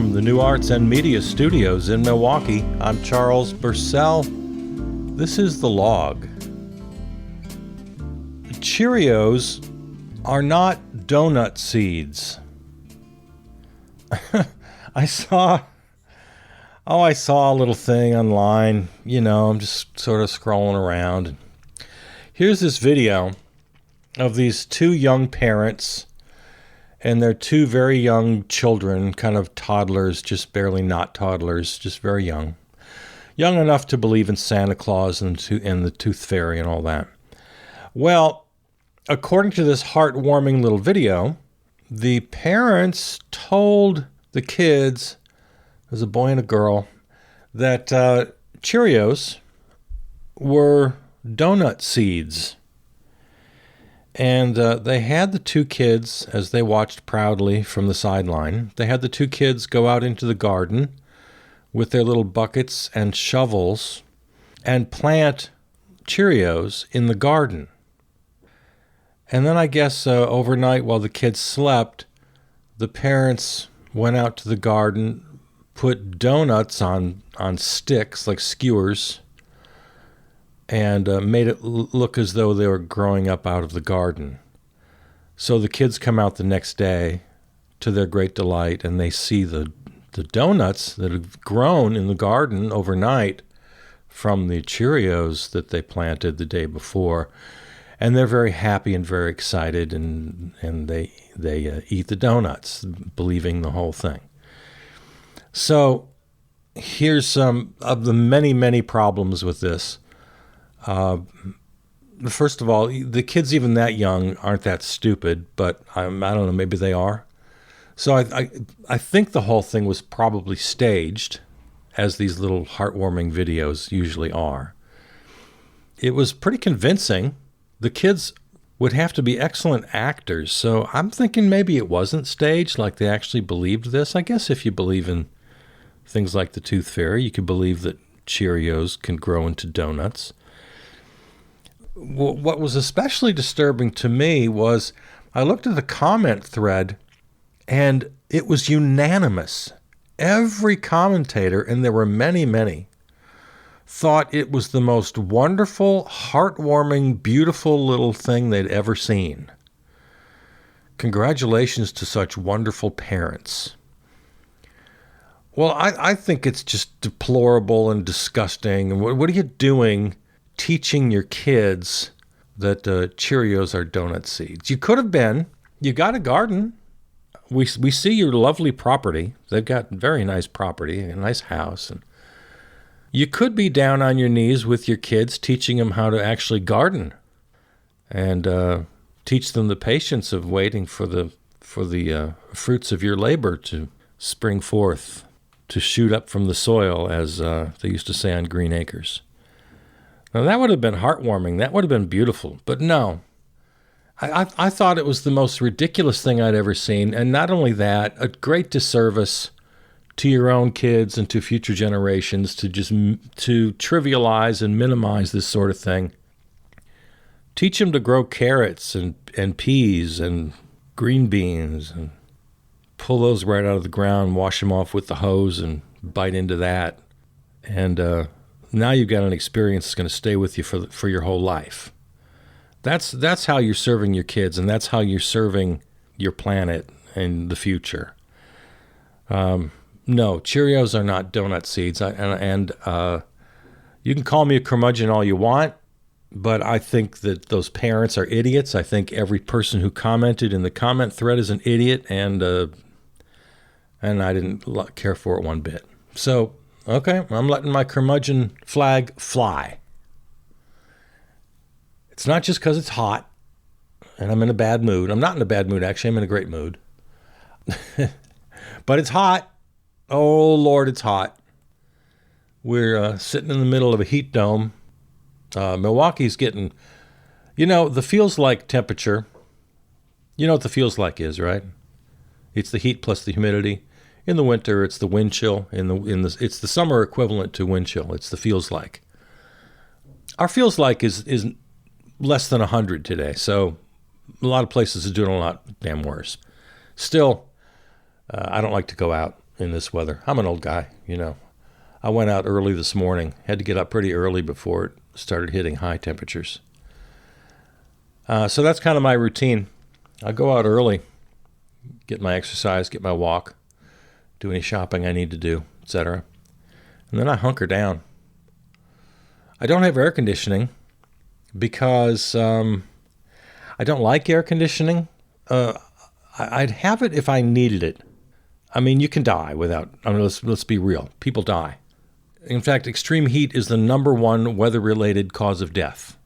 From the New Arts and Media Studios in Milwaukee, I'm Charles Burcell. This is The Log. Cheerios are not donut seeds. I saw a little thing online. I'm just sort of scrolling around. Here's this video of these two young parents and their two very young children, kind of toddlers, just barely not toddlers, just very young. Young enough to believe in Santa Claus and the Tooth Fairy and all that. Well, according to this heartwarming little video, the parents told the kids, there's a boy and a girl, that Cheerios were donut seeds. And they had the two kids, as they watched proudly from the sideline, they had the two kids go out into the garden with their little buckets and shovels and plant Cheerios in the garden. And then I guess overnight while the kids slept, the parents went out to the garden, put donuts on sticks like skewers, and made it look as though they were growing up out of the garden. So the kids come out the next day to their great delight, and they see the donuts that have grown in the garden overnight from the Cheerios that they planted the day before. And they're very happy and very excited, and they eat the donuts, believing the whole thing. So here's some of the many, many problems with this. First of all, the kids even that young aren't that stupid, but I don't know, maybe they are. So I think the whole thing was probably staged, as these little heartwarming videos usually are. It was pretty convincing. The kids would have to be excellent actors, so I'm thinking maybe it wasn't staged, like they actually believed this. I guess if you believe in things like the Tooth Fairy, you could believe that Cheerios can grow into donuts. What was especially disturbing to me was I looked at the comment thread, and it was unanimous. Every commentator, and there were many, many, thought it was the most wonderful, heartwarming, beautiful little thing they'd ever seen. Congratulations to such wonderful parents. Well, I think it's just deplorable and disgusting. And what are you doing teaching your kids that Cheerios are donut seeds? You could have been. You got a garden. We see your lovely property. They've got very nice property, a nice house. And you could be down on your knees with your kids, teaching them how to actually garden, and teach them the patience of waiting for the fruits of your labor to spring forth, to shoot up from the soil, as they used to say on Green Acres. Now, that would have been heartwarming. That would have been beautiful. But no, I thought it was the most ridiculous thing I'd ever seen. And not only that, a great disservice to your own kids and to future generations to trivialize and minimize this sort of thing. Teach them to grow carrots and peas and green beans and pull those right out of the ground, wash them off with the hose and bite into that. And now you've got an experience that's going to stay with you for your whole life. That's how you're serving your kids, and that's how you're serving your planet in the future. No, Cheerios are not donut seeds, and you can call me a curmudgeon all you want, but I think that those parents are idiots. I think every person who commented in the comment thread is an idiot, and I didn't care for it one bit. So, okay, I'm letting my curmudgeon flag fly. It's not just because it's hot and I'm in a bad mood. I'm not in a bad mood, actually. I'm in a great mood. But it's hot. Oh, Lord, it's hot. We're sitting in the middle of a heat dome. Milwaukee's getting, the feels like temperature. You know what the feels like is, right? It's the heat plus the humidity. In the winter, it's the wind chill. It's the summer equivalent to wind chill. It's the feels like. Our feels like is less than 100 today, so a lot of places are doing a lot damn worse. Still, I don't like to go out in this weather. I'm an old guy, you know. I went out early this morning. Had to get up pretty early before it started hitting high temperatures. So that's kind of my routine. I go out early, get my exercise, get my walk, do any shopping I need to do, etc. And then I hunker down. I don't have air conditioning because I don't like air conditioning. I'd have it if I needed it. I mean, you can die without, let's be real. People die. In fact, extreme heat is the number one weather-related cause of death.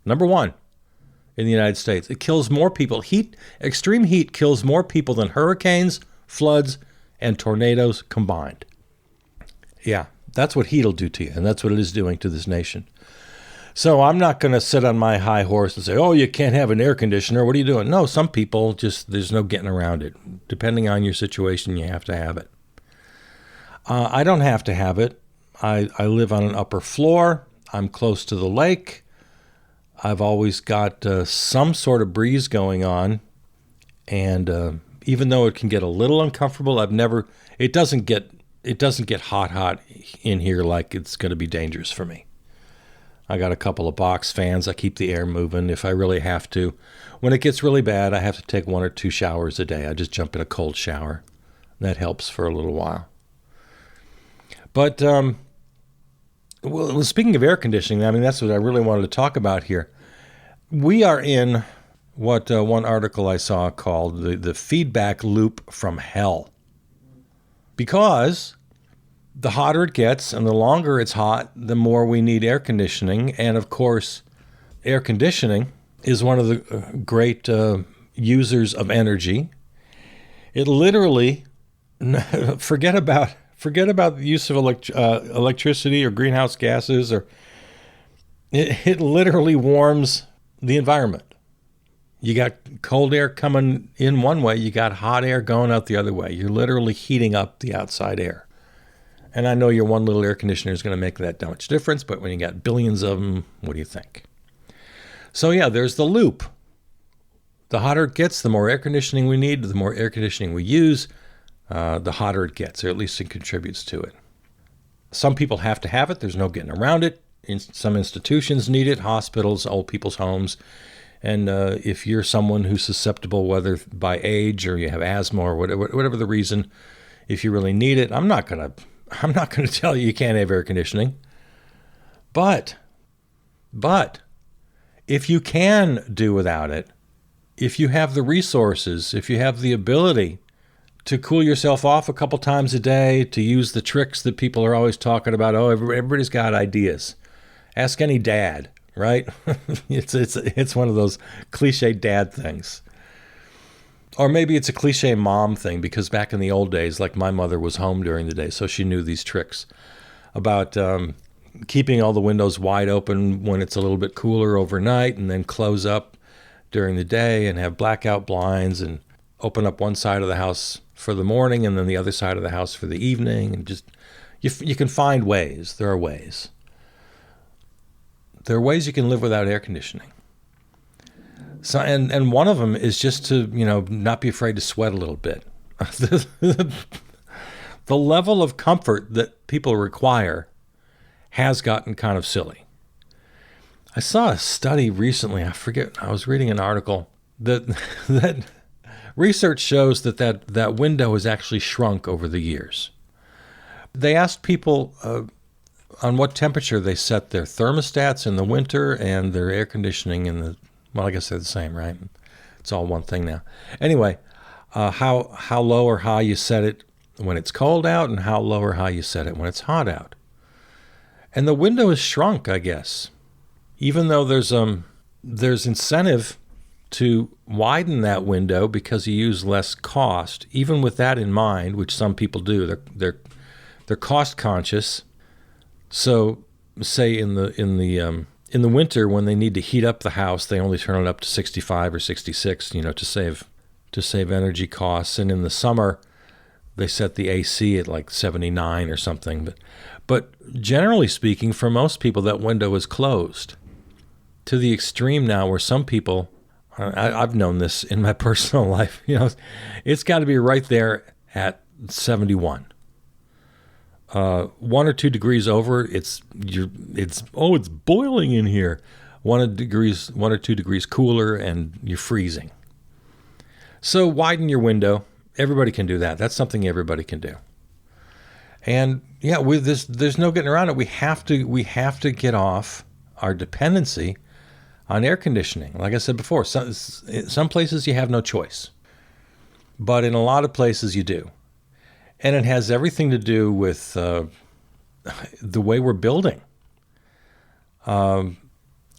Number one in the United States. It kills more people. Extreme heat kills more people than hurricanes, floods, and tornadoes combined. Yeah, that's what heat will do to you, and that's what it is doing to this nation. So I'm not going to sit on my high horse and say, oh, you can't have an air conditioner. What are you doing? No, some people just, there's no getting around it. Depending on your situation, you have to have it. I don't have to have it. I live on an upper floor. I'm close to the lake. I've always got some sort of breeze going on. And even though it can get a little uncomfortable, it doesn't get hot in here like it's going to be dangerous for me. I got a couple of box fans. I keep the air moving if I really have to. When it gets really bad, I have to take 1 or 2 showers a day. I just jump in a cold shower. That helps for a little while. But, well, speaking of air conditioning, I mean, that's what I really wanted to talk about here. We are in what one article I saw called the feedback loop from hell. Because the hotter it gets and the longer it's hot, the more we need air conditioning. And of course, air conditioning is one of the great users of energy. It literally, forget about the use of electricity or greenhouse gases, or it literally warms the environment. You got cold air coming in one way, you got hot air going out the other way. You're literally heating up the outside air. And I know your one little air conditioner is going to make that much difference, but when you got billions of them, what do you think? So yeah, there's the loop. The hotter it gets, the more air conditioning we need, the more air conditioning we use, the hotter it gets, or at least it contributes to it. Some people have to have it. There's no getting around it. Some institutions need it, hospitals, old people's homes. And if you're someone who's susceptible, whether by age or you have asthma or whatever the reason, if you really need it, I'm not going to tell you can't have air conditioning. But if you can do without it, if you have the resources, if you have the ability to cool yourself off a couple times a day, to use the tricks that people are always talking about, oh, everybody's got ideas. Ask any dad, right? It's one of those cliche dad things. Or maybe it's a cliche mom thing, because back in the old days, like my mother was home during the day, so she knew these tricks about keeping all the windows wide open when it's a little bit cooler overnight, and then close up during the day and have blackout blinds and open up one side of the house for the morning and then the other side of the house for the evening. And just, you can find ways. There are ways. There are ways you can live without air conditioning. So, and one of them is just to, not be afraid to sweat a little bit. The level of comfort that people require has gotten kind of silly. I saw a study recently, I was reading an article that research shows that window has actually shrunk over the years. They asked people on what temperature they set their thermostats in the winter and their air conditioning in the, well, I guess they're the same, right? It's all one thing now. Anyway, how low or high you set it when it's cold out, and how low or high you set it when it's hot out. And the window has shrunk, I guess. Even though there's incentive to widen that window because you use less cost. Even with that in mind, which some people do, they're cost conscious. So, say in the winter when they need to heat up the house, they only turn it up to 65 or 66, to save energy costs. And in the summer, they set the AC at like 79 or something. But generally speaking, for most people, that window is closed. To the extreme now where some people, I've known this in my personal life, it's got to be right there at 71. 1 or 2 degrees over, it's boiling in here. 1 or 2 degrees cooler, and you're freezing. So widen your window. Everybody can do that. That's something everybody can do. And yeah, with this, there's no getting around it. We have to get off our dependency on air conditioning. Like I said before, some places you have no choice, but in a lot of places you do. And it has everything to do with the way we're building.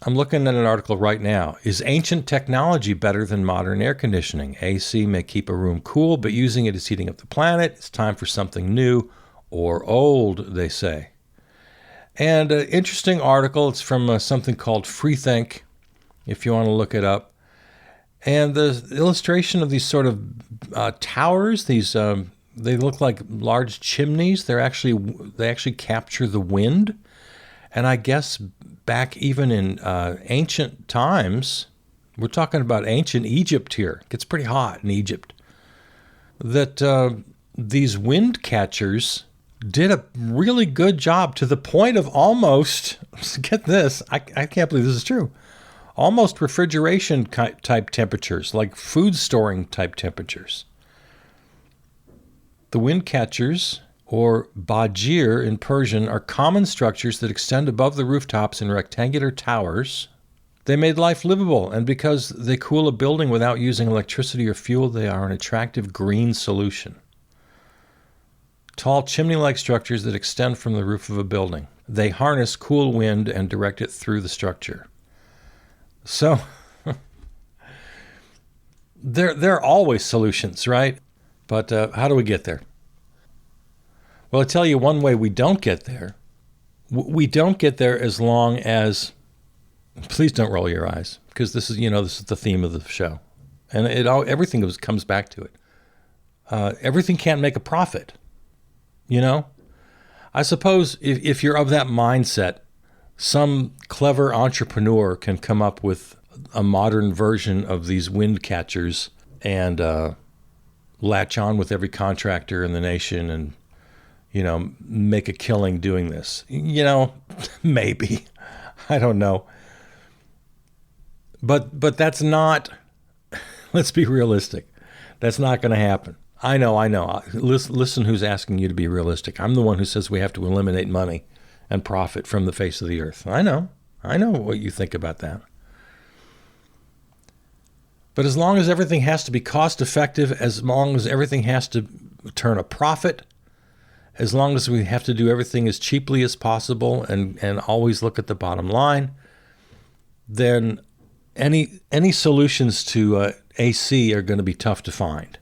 I'm looking at an article right now. Is ancient technology better than modern air conditioning? AC may keep a room cool, but using it is heating up the planet. It's time for something new or old, they say. And an interesting article. It's from something called Freethink, if you want to look it up. And the illustration of these sort of towers, these they look like large chimneys. They actually capture the wind. And I guess back even in ancient times, we're talking about ancient Egypt here. It gets pretty hot in Egypt. That these wind catchers did a really good job, to the point of almost, get this, I can't believe this is true, almost refrigeration type temperatures, like food storing type temperatures. The wind catchers, or bajir in Persian, are common structures that extend above the rooftops in rectangular towers. They made life livable, and because they cool a building without using electricity or fuel, they are an attractive green solution. Tall chimney-like structures that extend from the roof of a building. They harness cool wind and direct it through the structure. So, there are always solutions, right? But how do we get there? Well, I'll tell you one way we don't get there. We don't get there as long as, please don't roll your eyes, because this is the theme of the show. And everything comes back to it. Everything can't make a profit. I suppose if you're of that mindset, some clever entrepreneur can come up with a modern version of these wind catchers and latch on with every contractor in the nation and, make a killing doing this. Maybe. I don't know. But that's not, let's be realistic. That's not going to happen. I know. Listen who's asking you to be realistic. I'm the one who says we have to eliminate money and profit from the face of the earth. I know what you think about that. But as long as everything has to be cost effective, as long as everything has to turn a profit, as long as we have to do everything as cheaply as possible and always look at the bottom line, then any solutions to AC are going to be tough to find,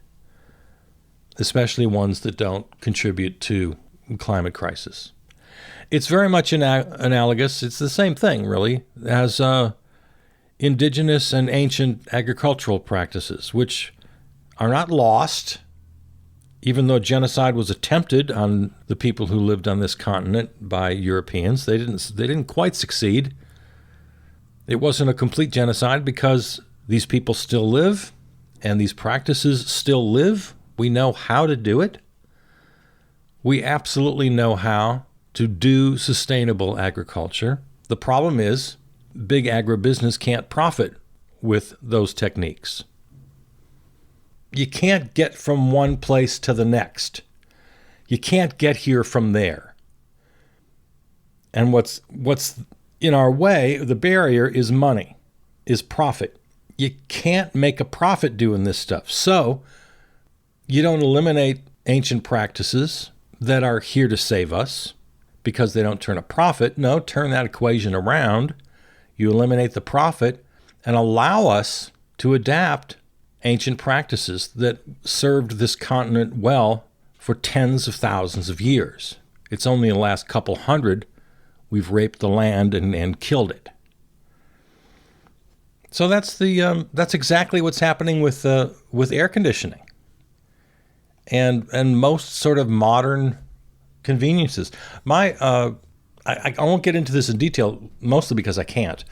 especially ones that don't contribute to climate crisis. It's very much analogous. It's the same thing, really, as indigenous and ancient agricultural practices, which are not lost, even though genocide was attempted on the people who lived on this continent by Europeans. They didn't quite succeed. It wasn't a complete genocide because these people still live and these practices still live. We know how to do it. We absolutely know how to do sustainable agriculture. The problem is big agribusiness can't profit with those techniques. You can't get from one place to the next. You can't get here from there. And what's in our way, the barrier, is money, is profit. You can't make a profit doing this stuff. So you don't eliminate ancient practices that are here to save us because they don't turn a profit. No, turn that equation around. You eliminate the profit and allow us to adapt ancient practices that served this continent well for tens of thousands of years. It's only the last couple hundred we've raped the land and killed it. So that's exactly what's happening with air conditioning and most sort of modern conveniences. I won't get into this in detail, mostly because I can't.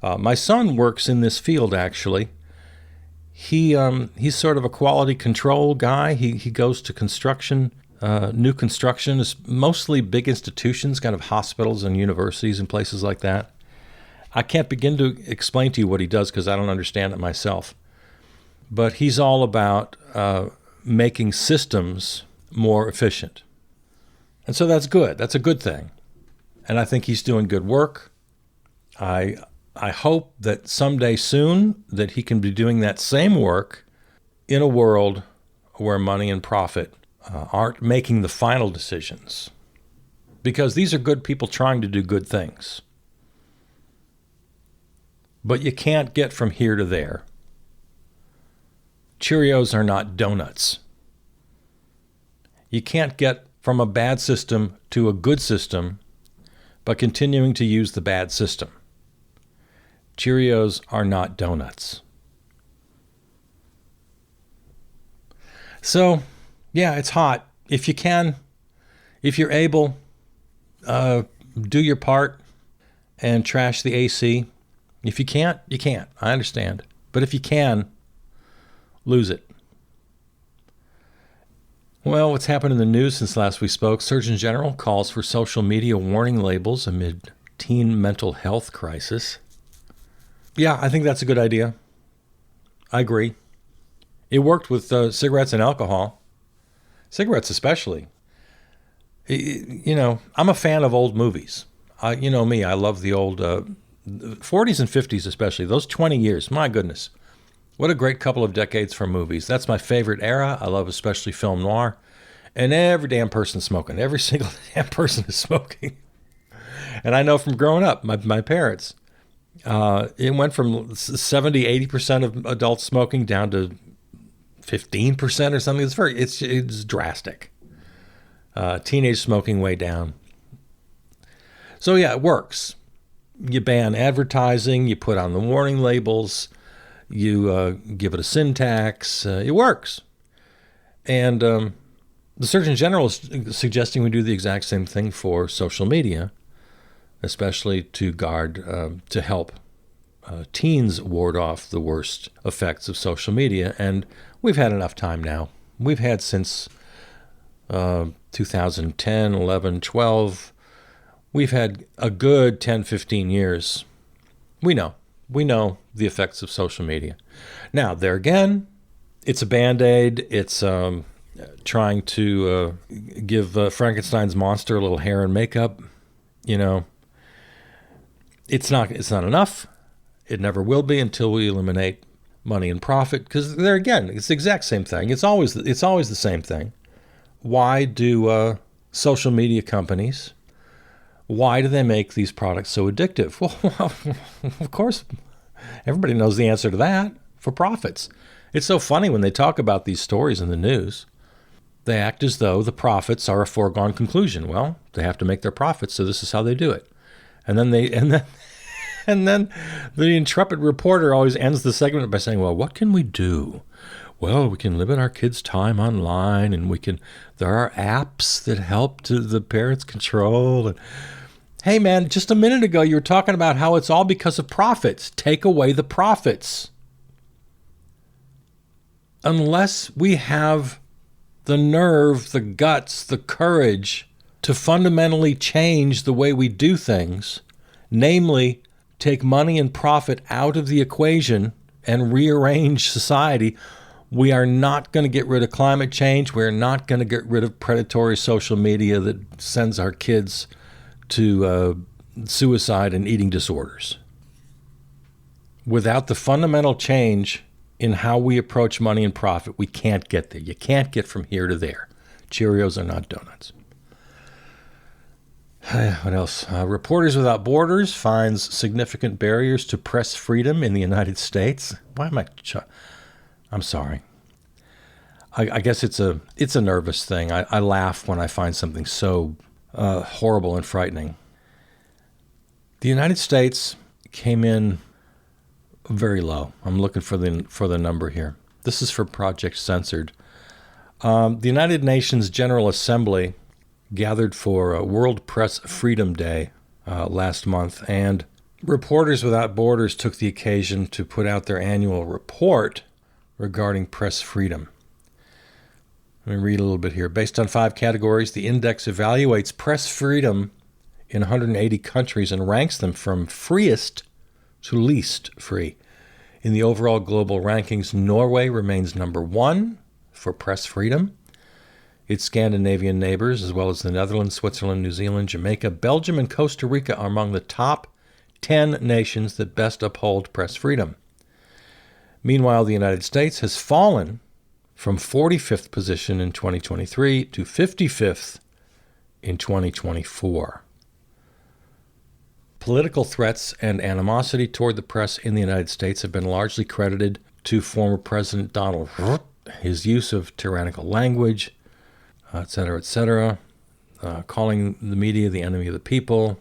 My son works in this field, actually. He's sort of a quality control guy. He goes to construction New construction is mostly big institutions, kind of hospitals and universities and places like that. I can't begin to explain to you what he does because I don't understand it myself. But he's all about making systems more efficient. And so that's good. That's a good thing. And I think he's doing good work. I hope that someday soon that he can be doing that same work in a world where money and profit aren't making the final decisions. Because these are good people trying to do good things. But you can't get from here to there. Cheerios are not donuts. You can't get from a bad system to a good system by continuing to use the bad system. Cheerios are not donuts. So, yeah, it's hot. If you can, if you're able, do your part and trash the AC. If you can't, you can't. I understand. But if you can, lose it. Well, what's happened in the news since last we spoke? Surgeon General calls for social media warning labels amid teen mental health crisis. Yeah, I think that's a good idea. I agree. It worked with cigarettes and alcohol. Cigarettes especially. I'm a fan of old movies. You know me, I love the old 40s and 50s especially. Those 20 years, my goodness. What a great couple of decades for movies. That's my favorite era. I love especially film noir. And every damn person smoking. Every single damn person is smoking. And I know from growing up, my parents, it went from 70, 80% of adults smoking down to 15% or something. It's drastic. Teenage smoking way down. So yeah, it works. You ban advertising, you put on the warning labels, you give it a syntax. It works. And the Surgeon General is suggesting we do the exact same thing for social media, especially to help teens ward off the worst effects of social media. And we've had enough time now. We've had since 2010, 11, 12. We've had a good 10, 15 years. We know the effects of social media. Now, there again, it's a Band-Aid. It's trying to give Frankenstein's monster a little hair and makeup. It's not enough. It never will be until we eliminate money and profit. Because there again, it's the exact same thing. It's always the same thing. Why do social media companies? Why do they make these products so addictive? Well, of course, everybody knows the answer to that. For profits. It's so funny when they talk about these stories in the news. They act as though the profits are a foregone conclusion. Well, they have to make their profits, so this is how they do it. And then the intrepid reporter always ends the segment by saying, well, what can we do? Well, we can limit our kids' time online, and there are apps that help to the parents control. And, hey, man, just a minute ago, you were talking about how it's all because of profits. Take away the profits. Unless we have the nerve, the guts, the courage to fundamentally change the way we do things, namely, take money and profit out of the equation and rearrange society, we are not going to get rid of climate change. We're not going to get rid of predatory social media that sends our kids to suicide and eating disorders. Without the fundamental change in how we approach money and profit, we can't get there. You can't get from here to there. Cheerios are not donuts. What else? Reporters Without Borders finds significant barriers to press freedom in the United States. Why am I... I'm sorry. I guess it's a nervous thing. I laugh when I find something so horrible and frightening. The United States came in very low. I'm looking for the number here. This is for Project Censored. The United Nations General Assembly gathered for World Press Freedom Day last month, and Reporters Without Borders took the occasion to put out their annual report regarding press freedom. Let me read a little bit here. Based on 5 categories, the index evaluates press freedom in 180 countries and ranks them from freest to least free. In the overall global rankings, Norway remains number 1 for press freedom. Its Scandinavian neighbors, as well as the Netherlands, Switzerland, New Zealand, Jamaica, Belgium, and Costa Rica, are among the top 10 nations that best uphold press freedom. Meanwhile, the United States has fallen from 45th position in 2023 to 55th in 2024. Political threats and animosity toward the press in the United States have been largely credited to former President Donald Trump, his use of tyrannical language, etc., calling the media the enemy of the people,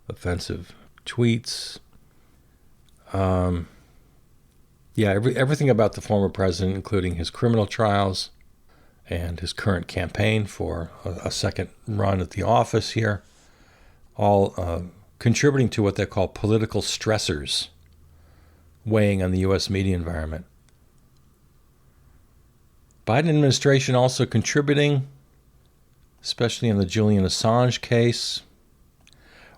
offensive tweets. Everything about the former president, including his criminal trials and his current campaign for a second run at the office here, all contributing to what they call political stressors weighing on the U.S. media environment. Biden administration also contributing, especially in the Julian Assange case,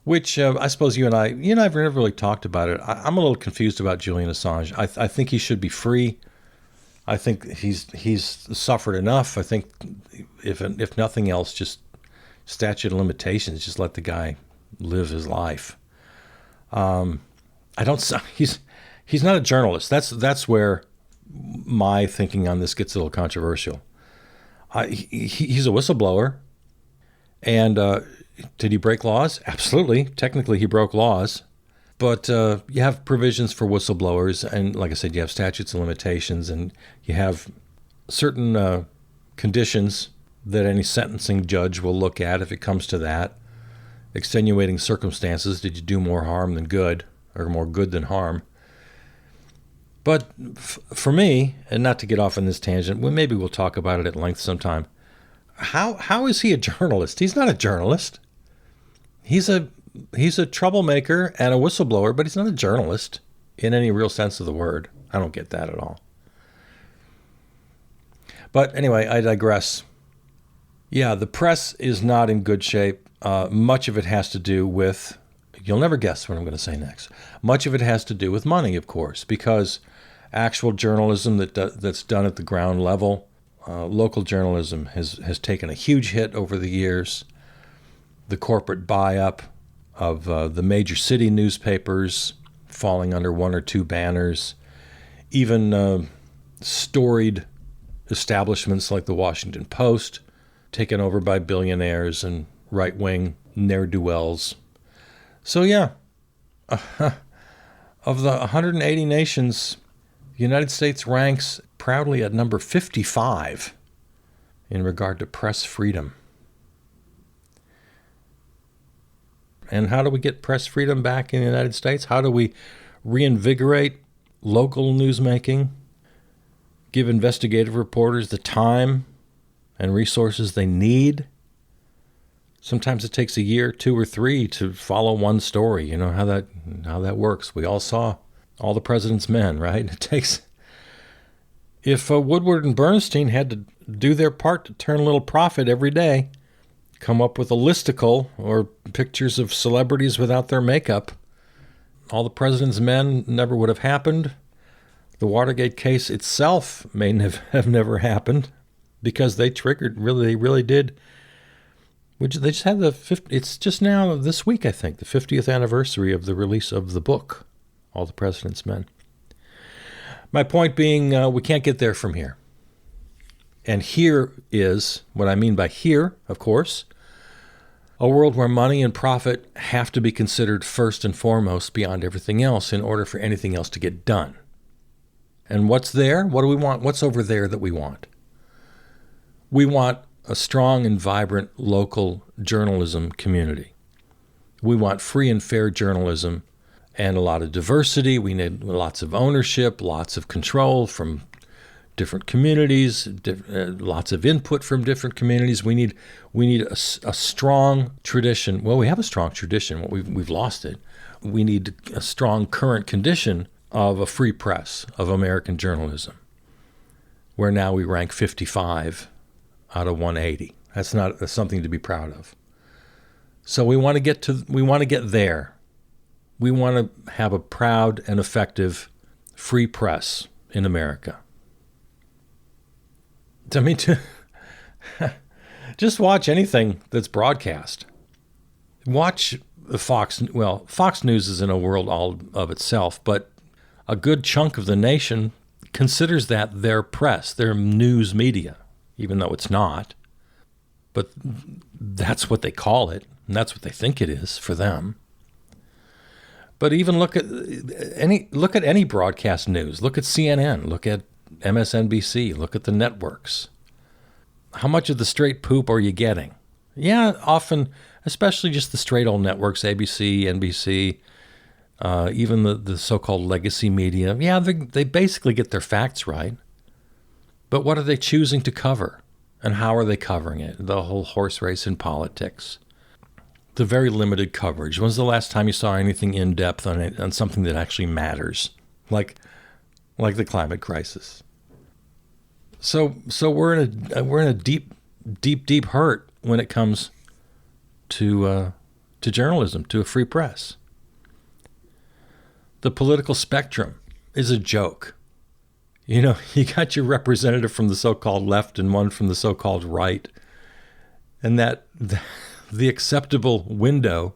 which I suppose you and I have never really talked about it. I'm a little confused about Julian Assange. I think he should be free. I think he's suffered enough. I think if nothing else, just statute of limitations, just let the guy live his life. He's not a journalist. That's where my thinking on this gets a little controversial. He's a whistleblower, and did he break laws? Absolutely. Technically, he broke laws. But you have provisions for whistleblowers, and like I said, you have statutes and limitations, and you have certain conditions that any sentencing judge will look at if it comes to that. Extenuating circumstances. Did you do more harm than good, or more good than harm? But for me, and not to get off on this tangent, maybe we'll talk about it at length sometime. How is he a journalist? He's not a journalist. He's a troublemaker and a whistleblower, but he's not a journalist in any real sense of the word. I don't get that at all. But anyway, I digress. Yeah, the press is not in good shape. Much of it has to do with, you'll never guess what I'm going to say next. Much of it has to do with money, of course, because actual journalism that's done at the ground level, local journalism has taken a huge hit over the years. The corporate buy-up of the major city newspapers falling under one or two banners, even storied establishments like the Washington Post taken over by billionaires and right-wing ne'er-do-wells. So yeah, of the 180 nations, the United States ranks proudly at number 55 in regard to press freedom. And how do we get press freedom back in the United States? How do we reinvigorate local newsmaking, give investigative reporters the time and resources they need? Sometimes it takes a year, 2 or 3 to follow one story. You know how that works. We all saw All the President's Men, right? It takes. If Woodward and Bernstein had to do their part to turn a little profit every day, come up with a listicle or pictures of celebrities without their makeup, All the President's Men never would have happened. The Watergate case itself may have never happened because they really did. They just had it's just now this week, I think, the 50th anniversary of the release of the book, All the President's Men. My point being, we can't get there from here. And here is, what I mean by here, of course, a world where money and profit have to be considered first and foremost beyond everything else in order for anything else to get done. And what's there? What do we want? What's over there that we want? We want a strong and vibrant local journalism community. We want free and fair journalism and a lot of diversity. We need lots of ownership, lots of control from different communities, lots of input from different communities. We need a strong tradition. Well, we have a strong tradition. We've lost it. We need a strong current condition of a free press, of American journalism, where now we rank 55 out of 180. That's something to be proud of. So we want to get there. We want to have a proud and effective free press in America. I mean, just watch anything that's broadcast. Watch the Fox News is in a world all of itself, but a good chunk of the nation considers that their press, their news media, even though it's not. But that's what they call it, and that's what they think it is for them. But even look at any broadcast news. Look at CNN. Look at MSNBC. Look at the networks. How much of the straight poop are you getting? Yeah, often, especially just the straight old networks, ABC, NBC, even the so-called legacy media. Yeah, they basically get their facts right. But what are they choosing to cover? And how are they covering it? The whole horse race in politics. The very limited coverage. When's the last time you saw anything in depth on something that actually matters, like the climate crisis? So we're in a deep hurt when it comes to journalism, to a free press. The political spectrum is a joke. You know, you got your representative from the so-called left and one from the so-called right, and the acceptable window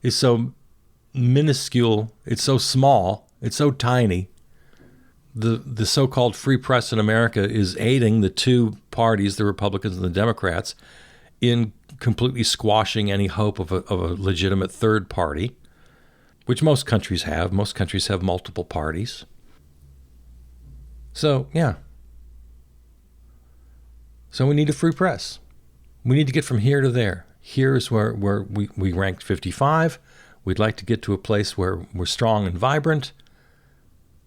is so minuscule, it's so small, it's so tiny. The so-called free press in America is aiding the two parties, the Republicans and the Democrats, in completely squashing any hope of a legitimate third party, which most countries have. Most countries have multiple parties. So, yeah. So we need a free press. We need to get from here to there. Here's where we ranked 55. We'd like to get to a place where we're strong and vibrant.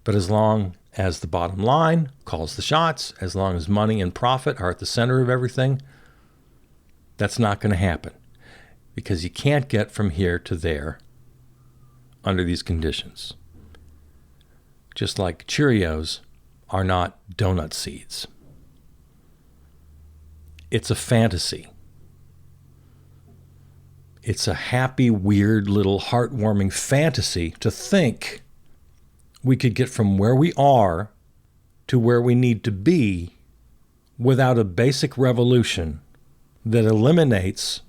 But as long as the bottom line calls the shots, as long as money and profit are at the center of everything, that's not going to happen. Because you can't get from here to there under these conditions. Just like Cheerios are not donut seeds. It's a fantasy. It's a happy, weird, little heartwarming fantasy to think we could get from where we are to where we need to be without a basic revolution that eliminates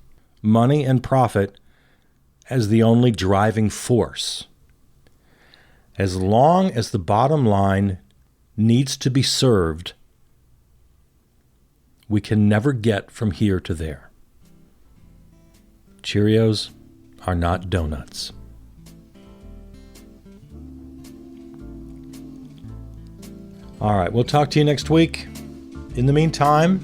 money and profit as the only driving force. As long as the bottom line needs to be served, we can never get from here to there. Cheerios are not donuts. All right, we'll talk to you next week. In the meantime,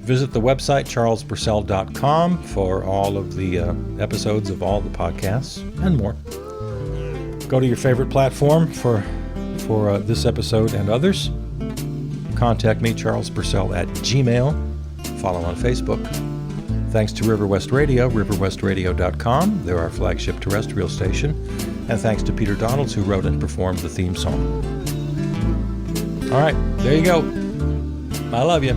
visit the website charlespurcell.com for all of the episodes of all the podcasts and more. Go to your favorite platform for this episode and others. Contact me, charlespurcell@gmail.com. Follow on Facebook. Thanks to River West Radio, riverwestradio.com. They're our flagship terrestrial station. And thanks to Peter Donalds, who wrote and performed the theme song. All right, there you go. I love you.